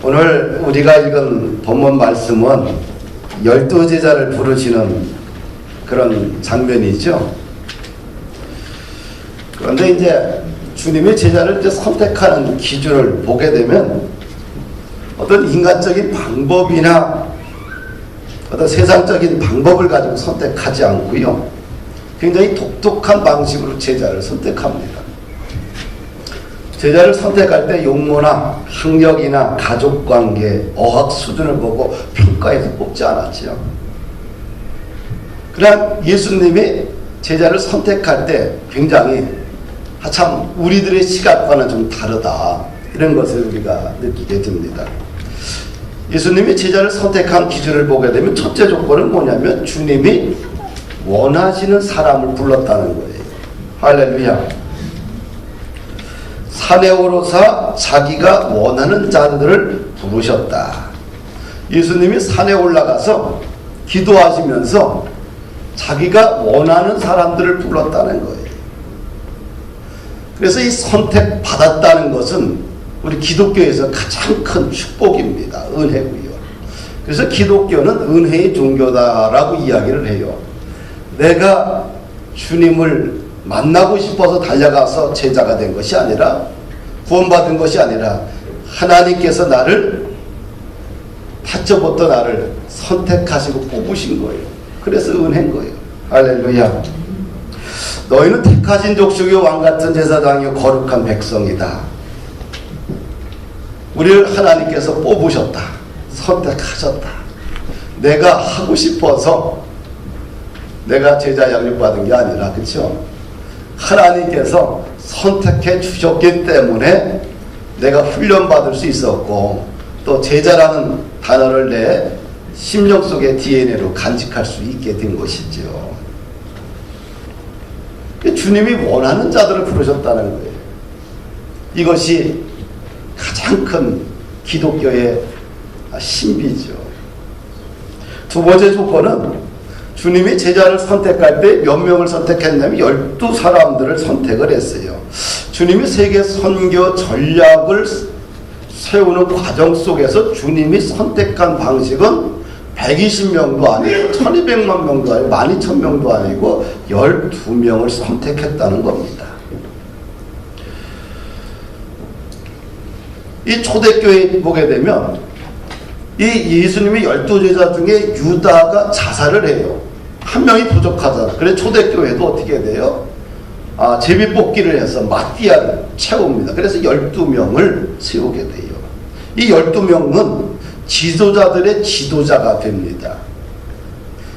오늘 우리가 읽은 본문 말씀은 12제자를 부르시는 그런 장면이죠. 그런데 이제 주님이 제자를 이제 선택하는 기준을 보게 되면 어떤 인간적인 방법이나 어떤 세상적인 방법을 가지고 선택하지 않고요. 굉장히 독특한 방식으로 제자를 선택합니다. 제자를 선택할 때 용모나 학력이나 가족관계, 어학 수준을 보고 평가해서 뽑지 않았지요. 그러나 예수님이 제자를 선택할 때 굉장히 참 우리들의 시각과는 좀 다르다, 이런 것을 우리가 느끼게 됩니다. 예수님이 제자를 선택한 기준을 보게 되면 첫째 조건은 뭐냐면 주님이 원하시는 사람을 불렀다는 거예요. 할렐루야. 산에 오르사 자기가 원하는 자들을 부르셨다. 예수님이 산에 올라가서 기도하시면서 자기가 원하는 사람들을 불렀다는 거예요. 그래서 이 선택받았다는 것은 우리 기독교에서 가장 큰 축복입니다. 은혜고요. 그래서 기독교는 은혜의 종교다라고 이야기를 해요. 내가 주님을 만나고 싶어서 달려가서 제자가 된 것이 아니라, 구원받은 것이 아니라 하나님께서 나를, 다쳐봤던 나를 선택하시고 뽑으신 거예요. 그래서 은혜인 거예요. 할렐루야. 너희는 택하신 족속이요 왕같은 제사장이요 거룩한 백성이다. 우리를 하나님께서 뽑으셨다. 선택하셨다. 내가 하고 싶어서 내가 제자 양육받은 게 아니라, 그렇죠? 하나님께서 선택해 주셨기 때문에 내가 훈련받을 수 있었고, 또 제자라는 단어를 내 심령 속의 DNA로 간직할 수 있게 된 것이죠. 주님이 원하는 자들을 부르셨다는 거예요. 이것이 가장 큰 기독교의 신비죠. 두 번째 조건은 주님이 제자를 선택할 때 몇 명을 선택했냐면 12사람들을 선택을 했어요. 주님이 세계 선교 전략을 세우는 과정 속에서 주님이 선택한 방식은 120명도 아니고 1200만 명도 아니고 12000명도 아니고 12명을 선택했다는 겁니다. 이 초대교회에 보게 되면 이 예수님의 12제자 중에 유다가 자살을 해요. 한 명이 부족하잖아. 그래서 초대교회도 어떻게 돼요? 제비뽑기를 해서 마띠아를 채웁니다. 그래서 12명을 세우게 돼요. 이 12명은 지도자들의 지도자가 됩니다.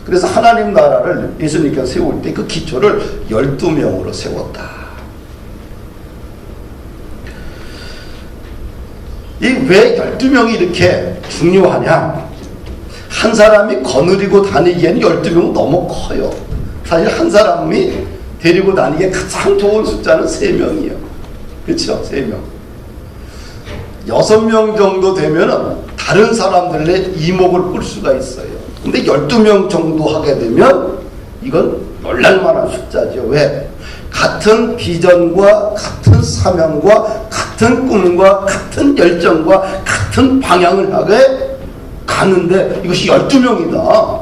그래서 하나님 나라를 예수님께서 세울 때 그 기초를 12명으로 세웠다. 이 왜 12명이 이렇게 중요하냐? 한 사람이 거느리고 다니기에는 12명은 너무 커요. 사실 한 사람이 데리고 다니기에 가장 좋은 숫자는 3명이에요. 그렇죠? 3명. 6명 정도 되면은 다른 사람들의 이목을 끌 수가 있어요. 근데 12명 정도 하게 되면 이건 놀랄만한 숫자죠. 왜? 같은 비전과 같은 사명과 같은 꿈과 같은 열정과 같은 방향을 하게 가는데 이것이 12명이다.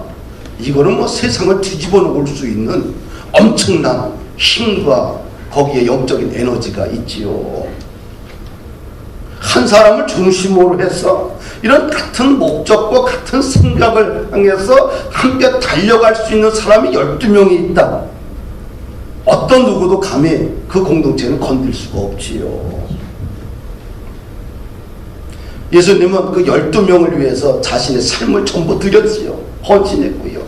이거는 뭐 세상을 뒤집어 놓을 수 있는 엄청난 힘과 거기에 영적인 에너지가 있지요. 한 사람을 중심으로 해서 이런 같은 목적과 같은 생각을 향해서 함께 달려갈 수 있는 사람이 12명이 있다. 어떤 누구도 감히 그 공동체는 건들 수가 없지요. 예수님은 그 12명을 위해서 자신의 삶을 전부 드렸지요. 헌신했고요.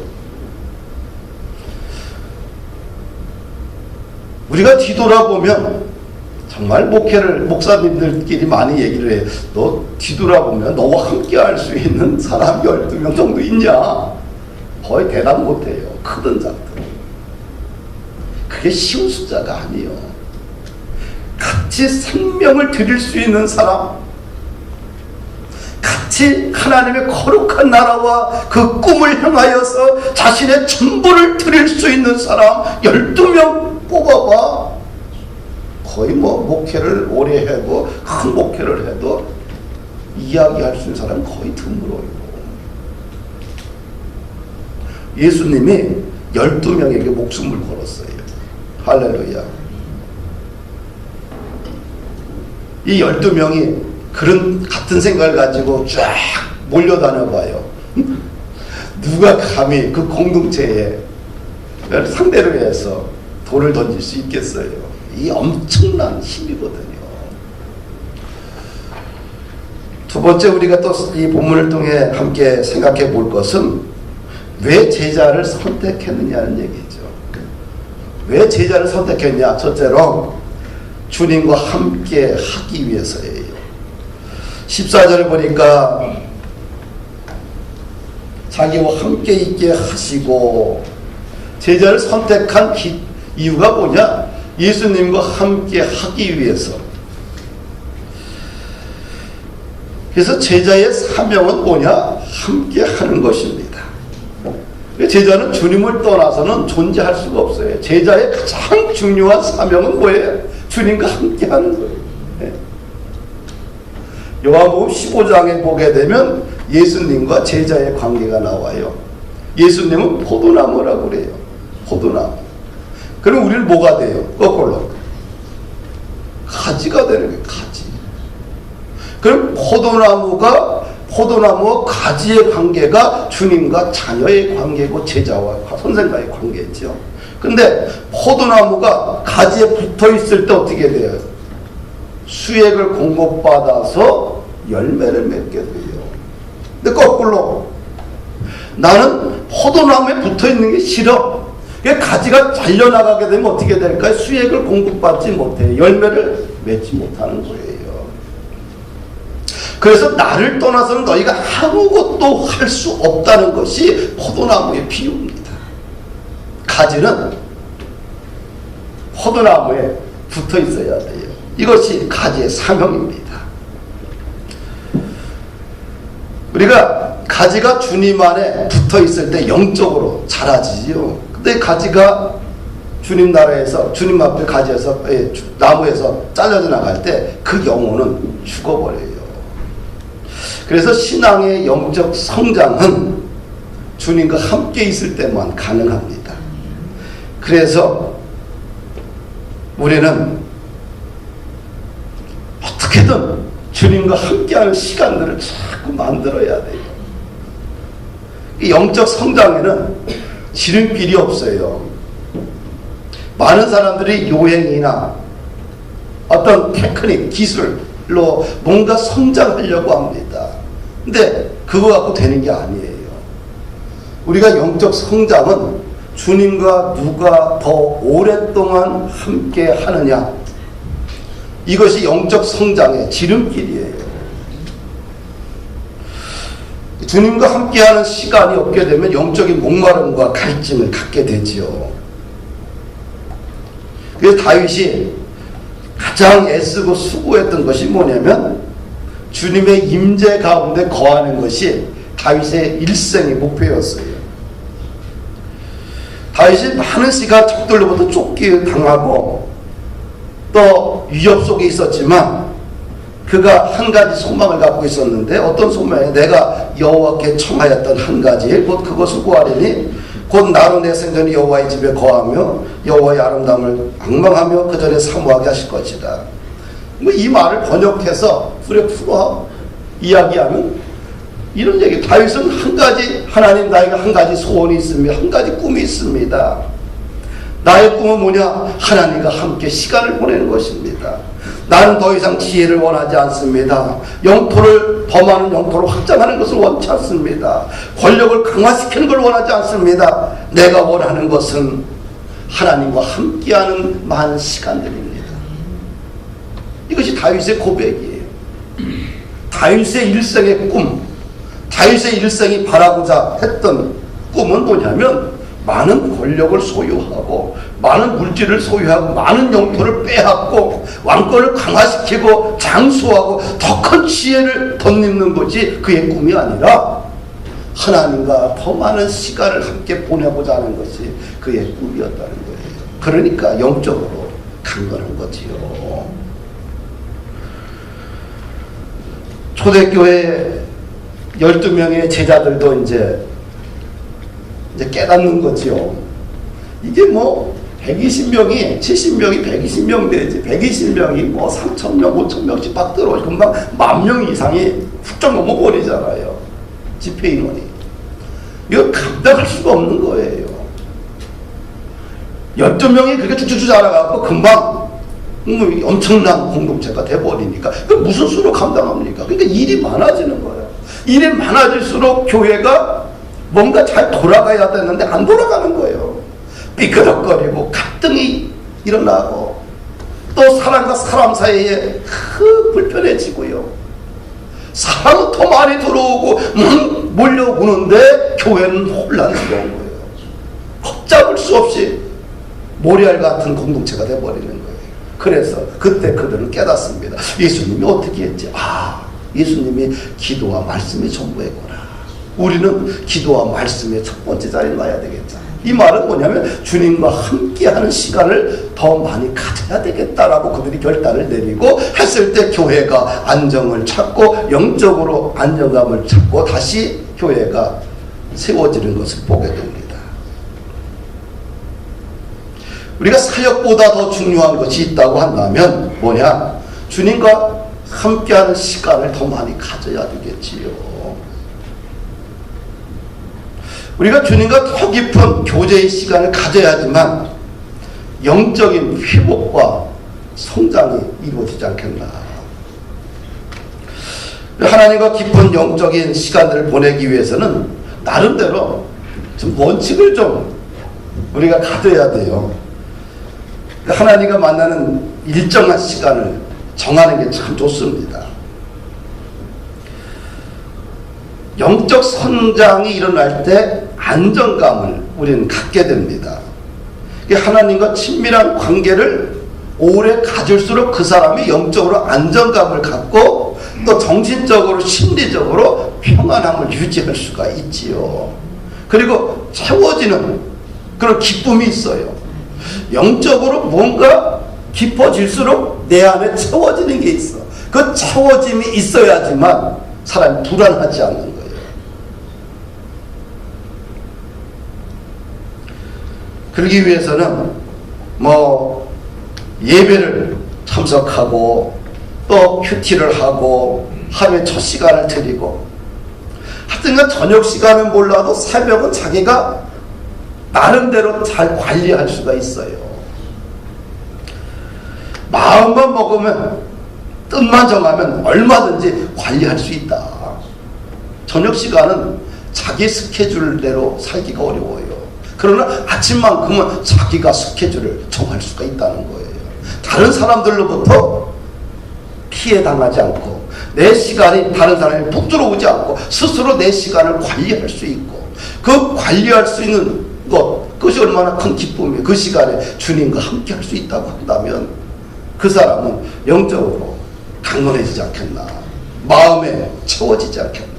우리가 뒤돌아보면 정말 목사님들끼리 많이 얘기를 해요. 너 뒤돌아보면 너와 함께 할 수 있는 사람 12명 정도 있냐? 거의 대답 못해요. 크든 작든. 그게 쉬운 숫자가 아니에요. 같이 생명을 드릴 수 있는 사람, 같이 하나님의 거룩한 나라와 그 꿈을 향하여서 자신의 전부를 드릴 수 있는 사람 12명 뽑아봐. 거의 뭐 목회를 오래 해도 큰 목회를 해도 이야기할 수 있는 사람은 거의 드물어요. 예수님이 12명에게 목숨을 걸었어요. 할렐루야. 이 12명이 그런 같은 생각을 가지고 쫙 몰려다녀 봐요. 누가 감히 그 공동체에 상대를 해서 돌을 던질 수 있겠어요? 이 엄청난 힘이거든요. 두 번째, 우리가 또 이 본문을 통해 함께 생각해 볼 것은 왜 제자를 선택했느냐는 얘기죠. 왜 제자를 선택했냐? 첫째로 주님과 함께 하기 위해서예요. 14절을 보니까 자기와 함께 있게 하시고, 제자를 선택한 이유가 뭐냐? 예수님과 함께 하기 위해서. 그래서 제자의 사명은 뭐냐? 함께 하는 것입니다. 제자는 주님을 떠나서는 존재할 수가 없어요. 제자의 가장 중요한 사명은 뭐예요? 주님과 함께 하는 거예요. 네. 요한복음 15장에 보게 되면 예수님과 제자의 관계가 나와요. 예수님은 포도나무라고 그래요. 포도나무. 그럼 우리는 뭐가 돼요? 거꾸로 가지가 되는 거예요. 가지. 그럼 포도나무와 가지의 관계가 주님과 자녀의 관계고 제자와 선생과의 관계죠. 근데 포도나무가 가지에 붙어 있을 때 어떻게 돼요? 수액을 공급받아서 열매를 맺게 돼요. 근데 거꾸로 나는 포도나무에 붙어 있는 게 싫어. 가지가 잘려나가게 되면 어떻게 될까요? 수액을 공급받지 못해요. 열매를 맺지 못하는 거예요. 그래서 나를 떠나서는 너희가 아무것도 할 수 없다는 것이 포도나무의 비유입니다. 가지는 포도나무에 붙어 있어야 돼요. 이것이 가지의 사명입니다. 우리가 가지가 주님 안에 붙어 있을 때 영적으로 자라지요. 근데 가지가 주님 나라에서, 주님 앞에 가지에서, 나무에서 잘려져 나갈 때 그 영혼은 죽어버려요. 그래서 신앙의 영적 성장은 주님과 함께 있을 때만 가능합니다. 그래서 우리는 어떻게든 주님과 함께하는 시간들을 자꾸 만들어야 돼요. 이 영적 성장에는 지름길이 없어요. 많은 사람들이 요행이나 어떤 테크닉, 기술로 뭔가 성장하려고 합니다. 근데 그거 갖고 되는 게 아니에요. 우리가 영적 성장은 주님과 누가 더 오랫동안 함께 하느냐, 이것이 영적 성장의 지름길이에요. 주님과 함께하는 시간이 없게 되면 영적인 목마름과 갈증을 갖게 되지요. 그래서 다윗이 가장 애쓰고 수고했던 것이 뭐냐면 주님의 임재 가운데 거하는 것이 다윗의 일생의 목표였어요. 다윗이 많은 시간 적들로부터 쫓겨당하고 또 위협 속에 있었지만 그가 한 가지 소망을 갖고 있었는데, 어떤 소망이에요? 내가 여호와께 청하였던 한 가지, 곧 그것을 구하리니 곧 나로 내 생전에 여호와의 집에 거하며 여호와의 아름다움을 방망하며 그 전에 사모하게 하실 것이다. 이 말을 번역해서 풀어 이야기하면 이런 얘기. 다윗은 한 가지, 하나님 나에게 한 가지 소원이 있습니다. 한 가지 꿈이 있습니다. 나의 꿈은 뭐냐? 하나님과 함께 시간을 보내는 것입니다. 나는 더 이상 지혜를 원하지 않습니다. 영토를, 더 많은 영토를 확장하는 것을 원치 않습니다. 권력을 강화시키는 걸 원하지 않습니다. 내가 원하는 것은 하나님과 함께하는 많은 시간들입니다. 이것이 다윗의 고백이에요. 다윗의 일생의 꿈, 다윗의 일생이 바라고자 했던 꿈은 뭐냐면 많은 권력을 소유하고 많은 물질을 소유하고 많은 영토를 빼앗고 왕권을 강화시키고 장수하고 더 큰 지혜를 덧입는 것이 그의 꿈이 아니라 하나님과 더 많은 시간을 함께 보내고자 하는 것이 그의 꿈이었다는 거예요. 그러니까 영적으로 강건한 거지요. 초대교회 12명의 제자들도 이제 깨닫는 거지요. 이게 뭐 120명이 70명이 120명 되지 120명이 뭐 3,000명 5,000명씩 막 들어오지 금방 10,000명 이상이 훌쩍 넘어버리잖아요. 집회 인원이. 이거 감당할 수가 없는 거예요. 12명이 그렇게 쭉쭉쭉 자라가고 금방 엄청난 공동체가 돼버리니까 그 무슨 수로 감당합니까? 그러니까 일이 많아지는 거예요. 일이 많아질수록 교회가 뭔가 잘 돌아가야 되는데 안 돌아가는 거예요. 삐그덕거리고 갈등이 일어나고 또 사람과 사람 사이에 불편해지고요. 사람은 더 많이 들어오고 몰려오는데 교회는 혼란스러운 거예요. 걷잡을 수 없이 모래알 같은 공동체가 돼버리는 거예요. 그래서 그때 그들은 깨닫습니다. 예수님이 어떻게 했지? 예수님이 기도와 말씀이 전부이구나. 우리는 기도와 말씀의 첫 번째 자리에 놔야 되겠다. 이 말은 뭐냐면 주님과 함께하는 시간을 더 많이 가져야 되겠다라고 그들이 결단을 내리고 했을 때 교회가 안정을 찾고 영적으로 안정감을 찾고 다시 교회가 세워지는 것을 보게 됩니다. 우리가 사역보다 더 중요한 것이 있다고 한다면 뭐냐? 주님과 함께하는 시간을 더 많이 가져야 되겠지요. 우리가 주님과 더 깊은 교제의 시간을 가져야지만 영적인 회복과 성장이 이루어지지 않겠나. 하나님과 깊은 영적인 시간들을 보내기 위해서는 나름대로 좀 원칙을 좀 우리가 가져야 돼요. 하나님과 만나는 일정한 시간을 정하는 게 참 좋습니다. 영적 성장이 일어날 때 안정감을 우리는 갖게 됩니다. 하나님과 친밀한 관계를 오래 가질수록 그 사람이 영적으로 안정감을 갖고 또 정신적으로 심리적으로 평안함을 유지할 수가 있지요. 그리고 채워지는 그런 기쁨이 있어요. 영적으로 뭔가 깊어질수록 내 안에 채워지는 게 있어. 그 채워짐이 있어야지만 사람이 불안하지 않는 거예요. 그러기 위해서는 뭐 예배를 참석하고 또 큐티를 하고 하루에 첫 시간을 드리고 하여튼간 저녁 시간은 몰라도 새벽은 자기가 나름대로 잘 관리할 수가 있어요. 마음만 먹으면 뜻만 정하면 얼마든지 관리할 수 있다. 저녁 시간은 자기 스케줄대로 살기가 어려워요. 그러나 아침만큼은 자기가 스케줄을 정할 수가 있다는 거예요. 다른 사람들로부터 피해당하지 않고 내 시간이 다른 사람이 푹 들어오지 않고 스스로 내 시간을 관리할 수 있고 그 관리할 수 있는 그것이 얼마나 큰 기쁨이에요. 그 시간에 주님과 함께 할 수 있다고 한다면 그 사람은 영적으로 강건해지지 않겠나. 마음에 채워지지 않겠나.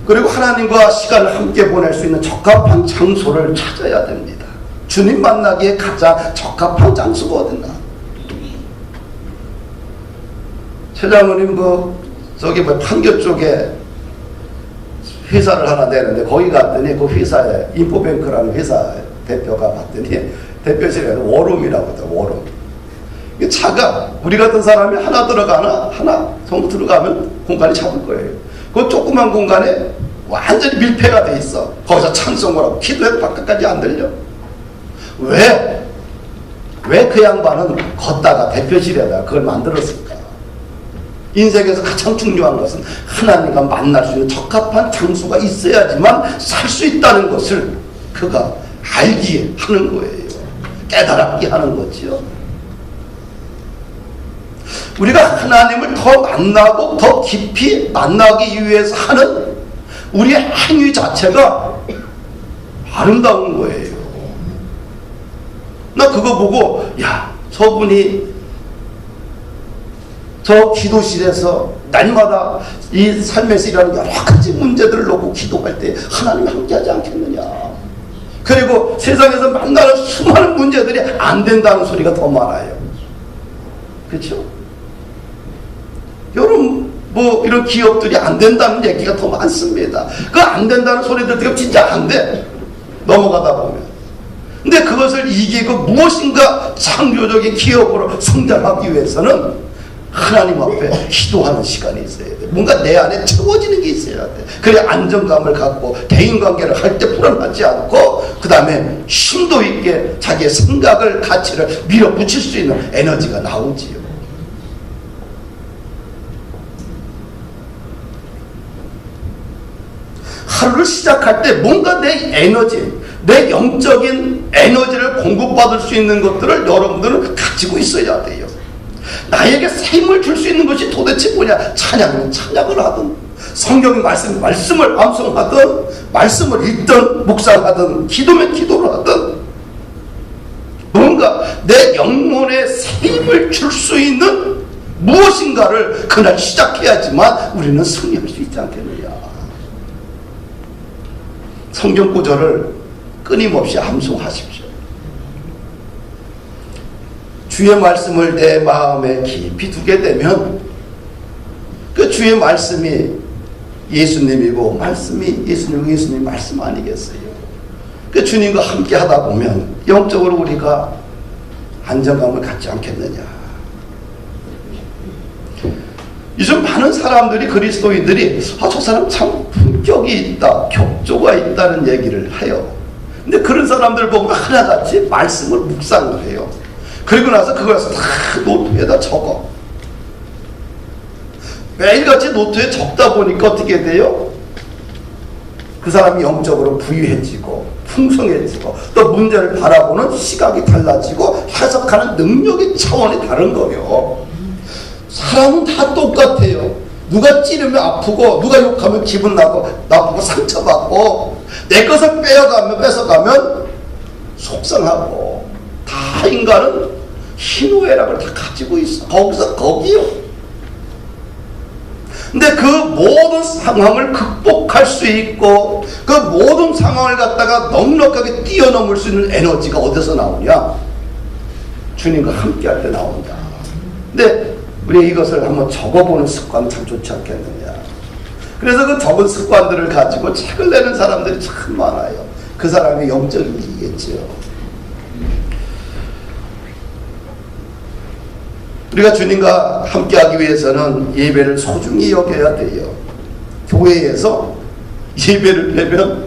그리고 하나님과 시간을 함께 보낼 수 있는 적합한 장소를 찾아야 됩니다. 주님 만나기에 가장 적합한 장소가 어딨나. 최 장로님 저기 판교 쪽에 회사를 하나 내는데 거기 갔더니 그 회사에 인포뱅크라는 회사 대표가 봤더니 대표실에서 워룸이라고 하더라고요. 워룸. 이 차가 우리 같은 사람이 하나 들어가나 하나 정도 들어가면 공간이 잡을 거예요. 그 조그만 공간에 완전히 밀폐가 돼 있어. 거기서 찬송을 하고 기도해도 바깥까지 안 들려. 왜 그 양반은 걷다가 대표실에다 그걸 만들었을까? 인생에서 가장 중요한 것은 하나님과 만날 수 있는 적합한 장소가 있어야지만 살 수 있다는 것을 그가 알기에 하는 거예요. 깨달았게 하는 거지요. 우리가 하나님을 더 만나고 더 깊이 만나기 위해서 하는 우리의 행위 자체가 아름다운 거예요. 나 그거 보고 야, 저분이 저 기도실에서 날마다 이 삶에서 일하는 여러 가지 문제들을 놓고 기도할 때 하나님이 함께하지 않겠느냐. 그리고 세상에서 만나는 수많은 문제들이 안 된다는 소리가 더 많아요. 그렇죠? 여러분 뭐 이런 기업들이 안 된다는 얘기가 더 많습니다. 그 안 된다는 소리들 들으면 진짜 안 돼. 넘어가다 보면. 근데 그것을 이기고 무엇인가 창조적인 기업으로 성장하기 위해서는 하나님 앞에 기도하는 시간이 있어야 돼. 뭔가 내 안에 채워지는 게 있어야 돼. 그래 안정감을 갖고 대인관계를 할 때 불안하지 않고 그 다음에 심도 있게 자기의 생각을 가치를 밀어붙일 수 있는 에너지가 나오지요. 하루를 시작할 때 뭔가 내 에너지, 내 영적인 에너지를 공급받을 수 있는 것들을 여러분들은 가지고 있어야 돼요. 나에게 새 힘을 줄 수 있는 것이 도대체 뭐냐? 찬양은 찬양을 하든, 성경의 말씀을 암송하든, 말씀을 읽든, 묵상하든, 기도면 기도를 하든, 뭔가 내 영혼에 새 힘을 줄 수 있는 무엇인가를 그날 시작해야지만 우리는 승리할 수 있지 않겠느냐. 성경 구절을 끊임없이 암송하십시오. 주의 말씀을 내 마음에 깊이 두게 되면 그 주의 말씀이 예수님이고 말씀이 예수님이고 예수님 말씀 아니겠어요? 그 주님과 함께 하다 보면 영적으로 우리가 안정감을 갖지 않겠느냐. 요즘 많은 사람들이 그리스도인들이 저 사람 참 품격이 있다, 격조가 있다는 얘기를 해요. 근데 그런 사람들 보면 하나같이 말씀을 묵상을 해요. 그리고 나서 그것을 다 노트에다 적어. 매일같이 노트에 적다 보니까 어떻게 돼요? 그 사람이 영적으로 부유해지고 풍성해지고 또 문제를 바라보는 시각이 달라지고 해석하는 능력의 차원이 다른 거예요. 사람은 다 똑같아요. 누가 찌르면 아프고 누가 욕하면 기분 나쁘고 상처받고 내 것을 뺏어가면 속상하고 다 인간은 희노애락을 다 가지고 있어. 거기서 거기요. 근데 그 모든 상황을 극복할 수 있고 그 모든 상황을 갖다가 넉넉하게 뛰어넘을 수 있는 에너지가 어디서 나오냐? 주님과 함께 할 때 나온다. 근데 우리 이것을 한번 적어보는 습관 참 좋지 않겠느냐. 그래서 그 적은 습관들을 가지고 책을 내는 사람들이 참 많아요. 그 사람이 영적인 일이겠죠. 우리가 주님과 함께하기 위해서는 예배를 소중히 여겨야 돼요. 교회에서 예배를 빼면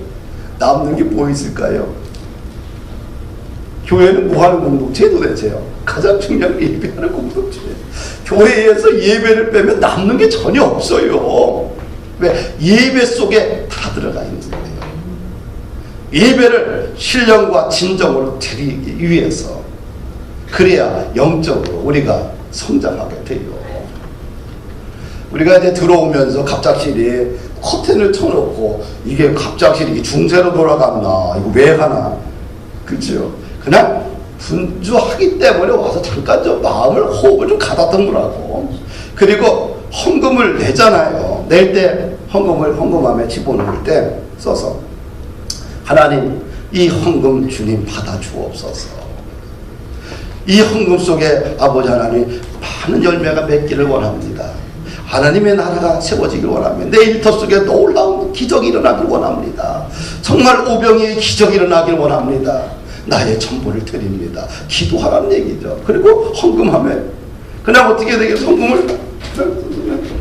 남는 게 뭐 있을까요? 교회는 뭐 하는 공동체 도대체요? 가장 중요한 게 예배하는 공동체. 교회에서 예배를 빼면 남는 게 전혀 없어요. 왜? 예배 속에 다 들어가 있는 거예요. 예배를 신령과 진정으로 드리기 위해서 그래야 영적으로 우리가 성장하게 돼요. 우리가 이제 들어오면서 갑작스레 커튼을 쳐놓고 이게 갑작스레 중세로 돌아갔나 이거 왜 가나 그렇죠? 그냥 분주하기 때문에 와서 잠깐 좀 마음을 호흡을 좀 가다듬으라고. 그리고 헌금을 내잖아요. 낼 때 헌금함에 집어넣을 때 써서 하나님 이 헌금 주님 받아 주옵소서. 이 헌금 속에 아버지 하나님 많은 열매가 맺기를 원합니다. 하나님의 나라가 세워지길 원합니다. 내 일터 속에 놀라운 기적이 일어나길 원합니다. 정말 오병이의 기적이 일어나길 원합니다. 나의 전부를 드립니다. 기도하라는 얘기죠. 그리고 헌금하면 그냥 어떻게 되겠어? 헌금을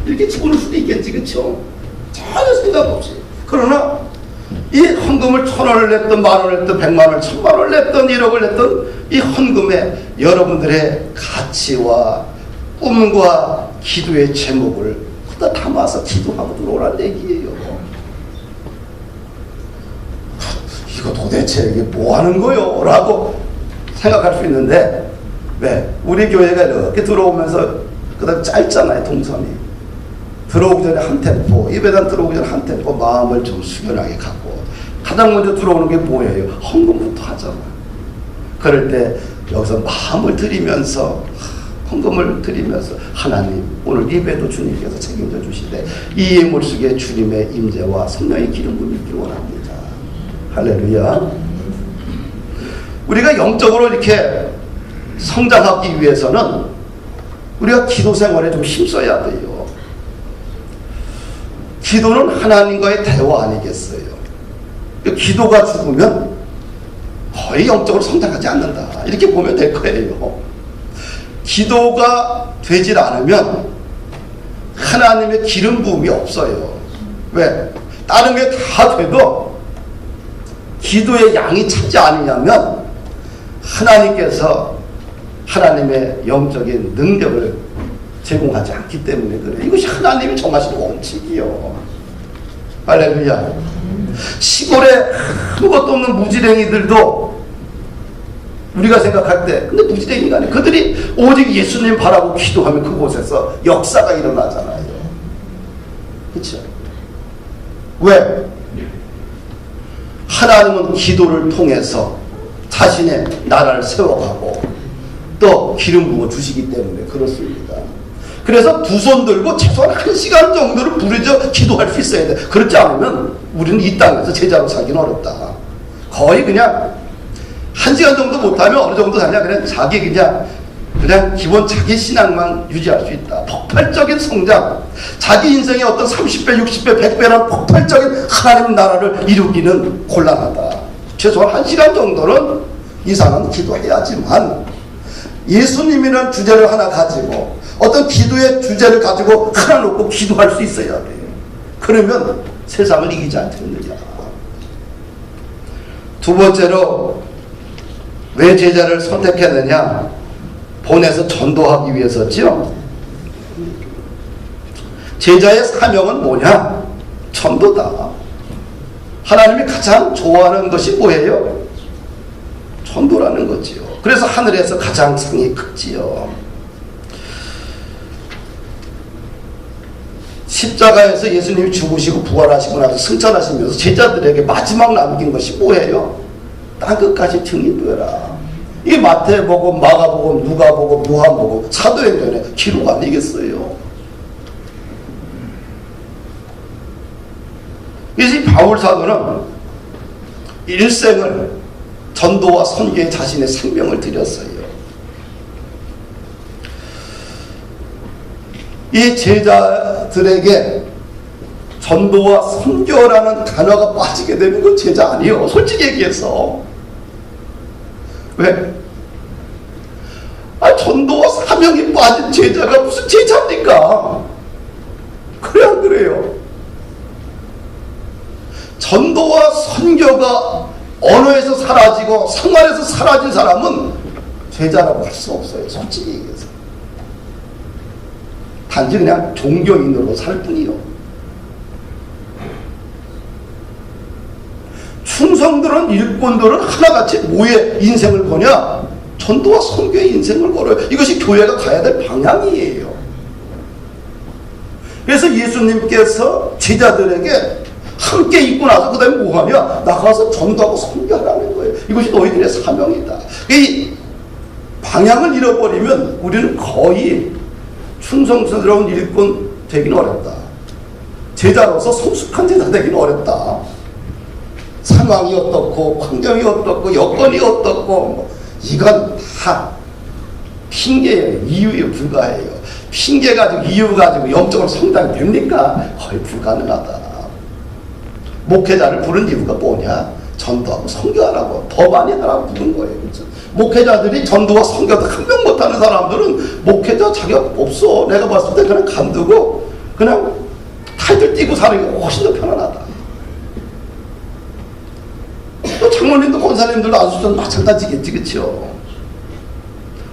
이렇게 집어넣을 수도 있겠지, 그렇죠? 전혀 생각 없이. 그러나 이 헌금을 1,000원을 냈든 10,000원을 냈든 100만원을 10,000만원을 냈든 1억을 냈든 이 헌금에 여러분들의 가치와 꿈과 기도의 제목을 다 담아서 기도하고 들어오라는 얘기예요. 이거 도대체 이게 뭐 하는 거요? 라고 생각할 수 있는데 왜? 우리 교회가 이렇게 들어오면서 그다음 짧잖아요, 동선이. 들어오기 전에 한 템포, 예배당 들어오기 전에 한 템포 마음을 좀 숙연하게 갖고 가장 먼저 들어오는 게 뭐예요? 헌금부터 하잖아. 그럴 때 여기서 마음을 드리면서 헌금을 드리면서 하나님 오늘 예배도 주님께서 책임져 주시되 이 예물 속에 주님의 임재와 성령의 기름 부음이 있길 원합니다. 할렐루야. 우리가 영적으로 이렇게 성장하기 위해서는 우리가 기도 생활에 좀 힘써야 돼요. 기도는 하나님과의 대화 아니겠어요? 기도가 죽으면 거의 영적으로 성장하지 않는다, 이렇게 보면 될 거예요. 기도가 되질 않으면 하나님의 기름 부음이 없어요. 왜? 다른 게 다 돼도 기도의 양이 차지 않으냐면 하나님께서 하나님의 영적인 능력을 제공하지 않기 때문에 그래요. 이것이 하나님이 정하신 원칙이요. 할렐루야. 시골에 아무것도 없는 무지랭이들도 우리가 생각할 때, 근데 무지랭이가 아니에요. 그들이 오직 예수님 바라고 기도하면 그곳에서 역사가 일어나잖아요. 그렇죠? 왜? 하나님은 기도를 통해서 자신의 나라를 세워가고 또 기름 부어 주시기 때문에 그렇습니다. 그래서 두 손 들고 최소한 1시간 정도를 부르짖어 기도할 수 있어야 돼. 그렇지 않으면 우리는 이 땅에서 제자로 살기는 어렵다. 거의 그냥 1시간 정도 못하면 어느 정도 하냐, 그냥 그냥 기본 자기 신앙만 유지할 수 있다. 폭발적인 성장, 자기 인생의 어떤 30배, 60배, 100배라는 폭발적인 하나님 나라를 이루기는 곤란하다. 최소한 1시간 정도는 이상은 기도해야지만, 예수님이라는 주제를 하나 가지고 어떤 기도의 주제를 가지고 하나 놓고 기도할 수 있어야 돼요. 그러면 세상을 이기지 않겠느냐. 두 번째로 왜 제자를 선택했느냐? 보내서 전도하기 위해서죠. 제자의 사명은 뭐냐? 전도다. 하나님이 가장 좋아하는 것이 뭐예요? 전도라는 거지요. 그래서 하늘에서 가장 상이 크지요. 십자가에서 예수님이 죽으시고 부활하시고 나서 승천하시면서 제자들에게 마지막 남긴 것이 뭐예요? 땅끝까지 증인되라. 이게 마태복음, 마가복음, 누가복음, 요한복음, 사도행전의 기록 아니겠어요? 그래서 이 바울 사도는 일생을 전도와 선교에 자신의 생명을 들였어요. 이 제자들에게 전도와 선교라는 단어가 빠지게 되는 건 제자 아니에요. 솔직히 얘기해서. 왜? 전도와 사명이 빠진 제자가 무슨 제자입니까? 그래 안 그래요? 전도와 선교가 언어에서 사라지고 생활에서 사라진 사람은 제자라고 할 수 없어요. 솔직히 얘기해서. 단지 그냥 종교인으로 살 뿐이요. 충성들은, 일꾼들은 하나같이 뭐에 인생을 거냐? 전도와 선교의 인생을 걸어요. 이것이 교회가 가야 될 방향이에요. 그래서 예수님께서 제자들에게 함께 있고 나서 그 다음에 뭐하냐? 나가서 전도하고 선교하라는 거예요. 이것이 너희들의 사명이다. 이 방향을 잃어버리면 우리는 거의 충성스러운 일꾼 되기는 어렵다. 제자로서 성숙한 제자 되기는 어렵다. 상황이 어떻고 환경이 어떻고 여건이 어떻고 이건 다 핑계예요. 이유에 불과해요. 핑계 가지고 이유 가지고 영적으로 성장이 됩니까? 거의 불가능하다. 목회자를 부른 이유가 뭐냐? 전도하고 선교하라고, 더 많이 하라고 부른 거예요. 그렇죠? 목회자들이 전도와 선교도 한 명 못하는 사람들은 목회자 자격 없어. 내가 봤을 때 그냥 간두고 그냥 타이틀 띄고 사는 게 훨씬 더 편안하다. 또 장로님도 권사님들도 안수전 마찬가지겠지. 그렇죠?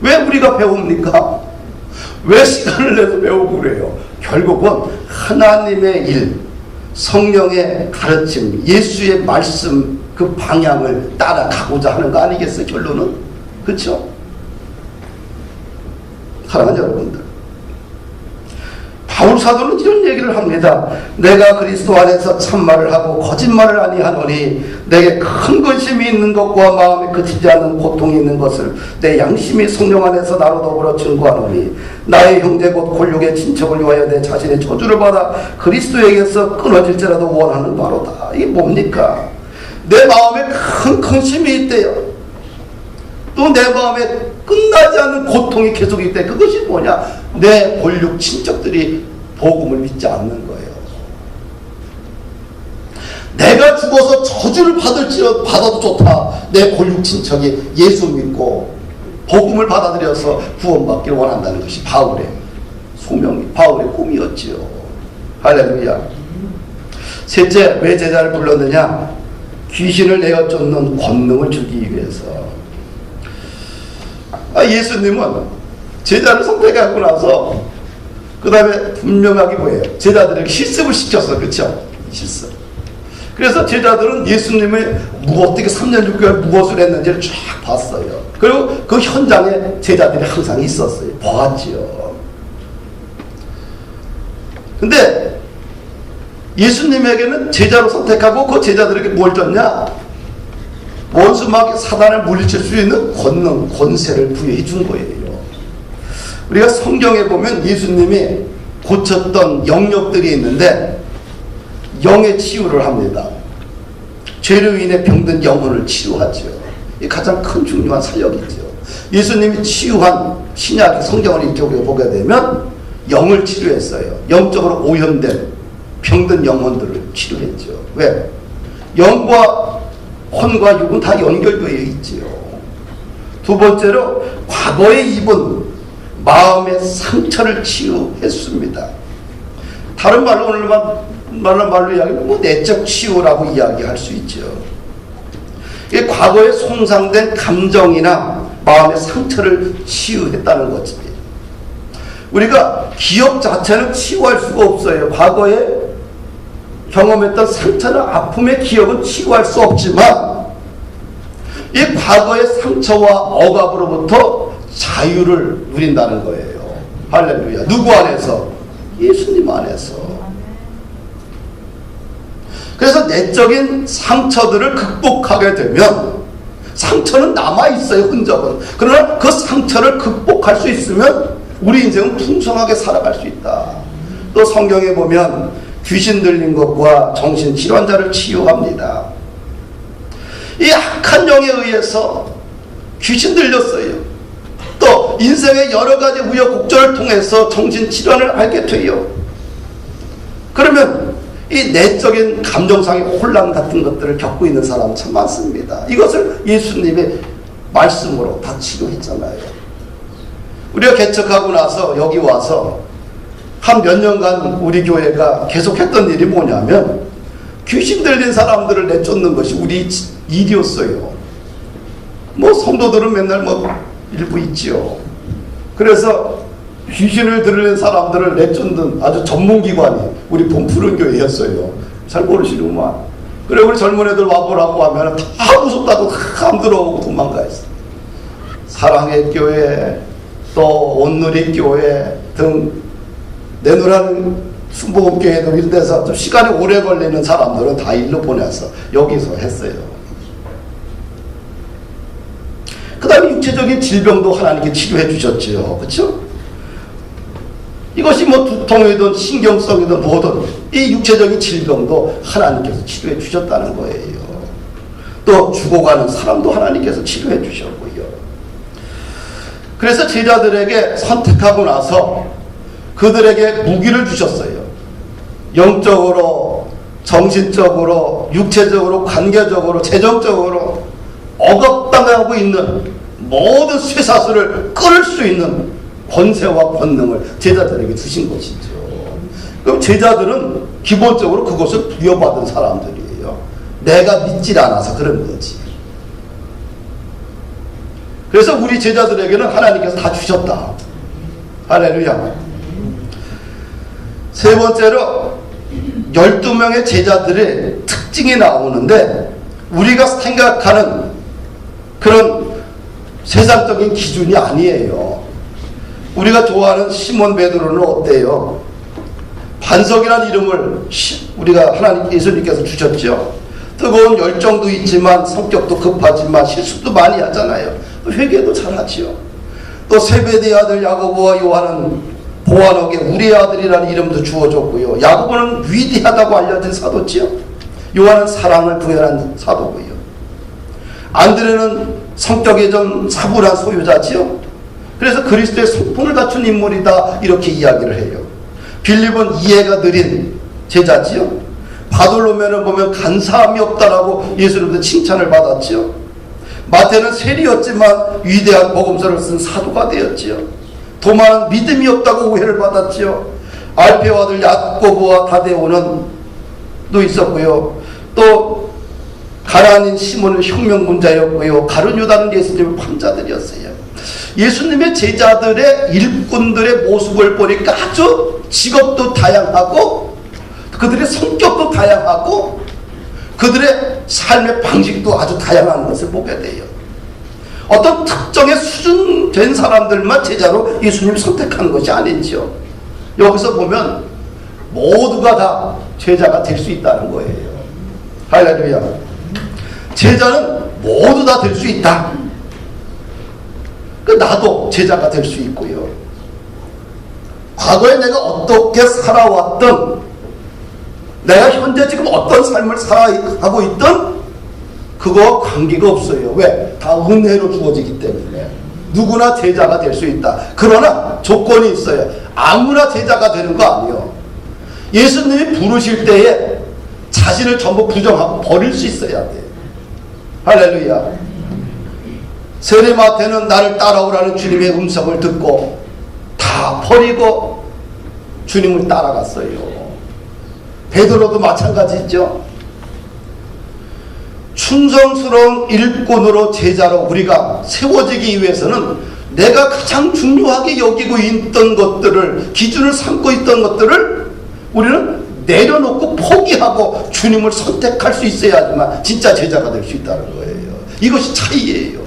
왜 우리가 배웁니까? 왜 시간을 내서 배우고 그래요? 결국은 하나님의 일, 성령의 가르침, 예수의 말씀, 그 방향을 따라가고자 하는 거 아니겠어요? 결론은? 그렇죠? 사랑하는 여러분들, 바울 사도는 이런 얘기를 합니다. 내가 그리스도 안에서 참말을 하고 거짓말을 아니하노니 내게 큰 근심이 있는 것과 마음에 그치지 않는 고통이 있는 것을 내 양심이 성령 안에서 나로 더불어 증거하노니 나의 형제 곧 골육의 친척을 위하여 내 자신의 저주를 받아 그리스도에게서 끊어질지라도 원하는 바로다. 이게 뭡니까? 내 마음에 큰 근심이 있대요. 또 내 마음에 끝나지 않는 고통이 계속 있대. 그것이 뭐냐? 내 골육 친척들이 복음을 믿지 않는 거예요. 내가 죽어서 저주를 받아도 좋다. 내 골육 친척이 예수 믿고 복음을 받아들여서 구원받기를 원한다는 것이 바울의 소명이, 바울의 꿈이었지요. 할렐루야. 셋째, 왜 제자를 불렀느냐? 귀신을 내어 쫓는 권능을 주기 위해서. 예수님은 제자를 선택하고 나서 그 다음에 분명하게 뭐예요? 제자들에게 실습을 시켰어. 그렇죠? 실습. 그래서 제자들은 예수님의 어떻게 3년 6개월 무엇을 했는지를 쫙 봤어요. 그리고 그 현장에 제자들이 항상 있었어요. 보았지요. 근데 예수님에게는 제자로 선택하고 그 제자들에게 뭘 줬냐? 원수마귀 사단을 물리칠 수 있는 권능, 권세를 부여해 준 거예요. 우리가 성경에 보면 예수님이 고쳤던 영역들이 있는데 영의 치유를 합니다. 죄로 인해 병든 영혼을 치유하죠. 이 가장 큰 중요한 사역이죠. 예수님이 치유한 신약 성경을 이렇게 우리가 보게 되면 영을 치료했어요. 영적으로 오염된 병든 영혼들을 치료했죠. 왜? 영과 혼과 육은 다 연결되어 있지요. 두 번째로 과거에 입은 마음의 상처를 치유했습니다. 다른 말로 말로 이야기하면 내적 치유라고 이야기할 수 있죠. 이 과거에 손상된 감정이나 마음의 상처를 치유했다는 거지. 우리가 기억 자체는 치유할 수가 없어요. 과거에 경험했던 상처나 아픔의 기억은 치유할 수 없지만 이 과거의 상처와 억압으로부터 자유를 누린다는 거예요. 할렐루야. 누구 안에서? 예수님 안에서. 그래서 내적인 상처들을 극복하게 되면 상처는 남아있어요. 흔적은. 그러나 그 상처를 극복할 수 있으면 우리 인생은 풍성하게 살아갈 수 있다. 또 성경에 보면 귀신 들린 것과 정신질환자를 치유합니다. 이 악한 영에 의해서 귀신 들렸어요. 또 인생의 여러 가지 우여곡절을 통해서 정신질환을 앓게 돼요. 그러면 이 내적인 감정상의 혼란 같은 것들을 겪고 있는 사람은 참 많습니다. 이것을 예수님의 말씀으로 다 치료했잖아요. 우리가 개척하고 나서 여기 와서 한 몇 년간 우리 교회가 계속했던 일이 뭐냐면 귀신 들린 사람들을 내쫓는 것이 우리 일이었어요. 뭐 성도들은 맨날 뭐 일부 있지요. 그래서 귀신을 들린 사람들을 내쫓는 아주 전문기관이 우리 푸른교회였어요. 잘 모르시는구만. 그래 우리 젊은 애들 와보라고 하면 다 무섭다고 안 들어오고 도망가 있어. 사랑의 교회 또 온누리 교회 등 내놓으라는 순복음교회들 이런 데서 좀 시간이 오래 걸리는 사람들은 다 일로 보내서 여기서 했어요. 그 다음에 육체적인 질병도 하나님께 치료해 주셨지요. 그렇죠? 이것이 뭐 두통이든 신경성이든 뭐든 이 육체적인 질병도 하나님께서 치료해 주셨다는 거예요. 또 죽어가는 사람도 하나님께서 치료해 주셨고요. 그래서 제자들에게 선택하고 나서 그들에게 무기를 주셨어요. 영적으로, 정신적으로, 육체적으로, 관계적으로, 재정적으로 억압당하고 있는 모든 쇠사슬을 끊을 수 있는 권세와 권능을 제자들에게 주신 것이죠. 그럼 제자들은 기본적으로 그것을 부여받은 사람들이에요. 내가 믿질 않아서 그런 거지. 그래서 우리 제자들에게는 하나님께서 다 주셨다. 할렐루야. 세 번째로 12명의 제자들의 특징이 나오는데 우리가 생각하는 그런 세상적인 기준이 아니에요. 우리가 좋아하는 시몬 베드로는 어때요? 반석이라는 이름을 우리가 하나님 예수님께서 주셨죠. 뜨거운 열정도 있지만 성격도 급하지만 실수도 많이 하잖아요. 회개도 잘하지요. 또 세베대의 아들 야고보와 요한은 보아노게 우리의 아들이라는 이름도 주어졌고요. 야고보는 위대하다고 알려진 사도지요. 요한은 사랑을 부여한 사도고요. 안드레는 성격에 좀 사불한 소유자지요. 그래서 그리스도의 성품을 갖춘 인물이다 이렇게 이야기를 해요. 빌립은 이해가 느린 제자지요. 바돌로메는 보면 간사함이 없다라고 예수님도 칭찬을 받았지요. 마태는 세리였지만 위대한 복음서를 쓴 사도가 되었지요. 도마는 믿음이 없다고 오해를 받았지요. 알페오 아들 야고보와 다데오는 또 있었고요. 또 가라안인 시몬은 혁명군자였고요. 가룟 유다는 예수님의 판자들이었어요. 예수님의 제자들의 일꾼들의 모습을 보니까 아주 직업도 다양하고 그들의 성격도 다양하고 그들의 삶의 방식도 아주 다양한 것을 보게 돼요. 어떤 특정의 수준된 사람들만 제자로 예수님이 선택한 것이 아니죠. 여기서 보면 모두가 다 제자가 될 수 있다는 거예요. 할렐루야. 제자는 모두 다 될 수 있다. 나도 제자가 될 수 있고요. 과거에 내가 어떻게 살아왔던, 내가 현재 지금 어떤 삶을 살아가고 있던 그거와 관계가 없어요. 왜? 다 은혜로 주어지기 때문에. 누구나 제자가 될 수 있다. 그러나 조건이 있어요. 아무나 제자가 되는 거 아니에요. 예수님이 부르실 때에 자신을 전부 부정하고 버릴 수 있어야 돼요. 할렐루야. 세리마태는 나를 따라오라는 주님의 음성을 듣고 다 버리고 주님을 따라갔어요. 베드로도 마찬가지죠. 충성스러운 일꾼으로 제자로 우리가 세워지기 위해서는 내가 가장 중요하게 여기고 있던 것들을, 기준을 삼고 있던 것들을 우리는 내려놓고 포기하고 주님을 선택할 수 있어야지만 진짜 제자가 될 수 있다는 거예요. 이것이 차이예요.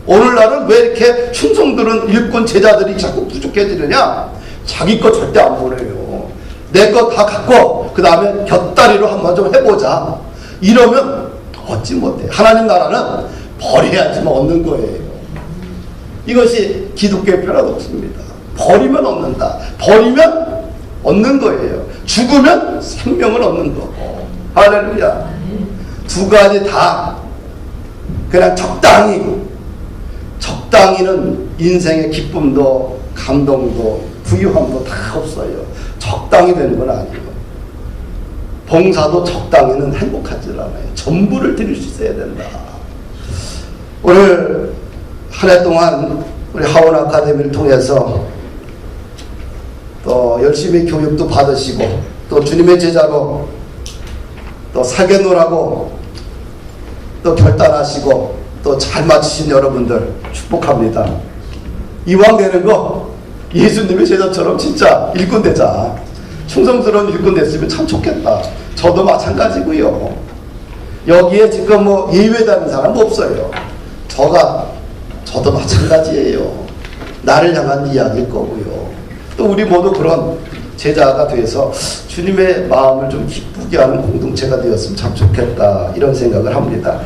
오늘날은 왜 이렇게 충성들은 일꾼 제자들이 자꾸 부족해지느냐? 자기 거 절대 안 보내요. 내 거 다 갖고 그 다음에 곁다리로 한번 좀 해보자. 이러면 얻지 못해. 하나님 나라는 버려야지만 얻는 거예요. 이것이 기독교의 패러독스입니다. 버리면 얻는다. 버리면 얻는 거예요. 죽으면 생명을 얻는 거고. 할렐루야. 두 가지 다 그냥 적당히는 인생의 기쁨도 감동도 부유함도 다 없어요. 적당히 되는 건 아니에요. 봉사도 적당히는 행복하지 않아요. 전부를 드릴 수 있어야 된다. 오늘 한 해 동안 우리 하원 아카데미를 통해서 또 열심히 교육도 받으시고 또 주님의 제자로 또 사개노라고 또 결단하시고 또 잘 마치신 여러분들 축복합니다. 이왕 되는 거 예수님의 제자처럼 진짜 일꾼 되자. 충성스러운 일꾼 됐으면 참 좋겠다. 저도 마찬가지고요. 여기에 지금 뭐 예외되는 사람 없어요. 저도 마찬가지예요. 나를 향한 이야기일 거고요. 또 우리 모두 그런 제자가 돼서 주님의 마음을 좀 기쁘게 하는 공동체가 되었으면 참 좋겠다. 이런 생각을 합니다.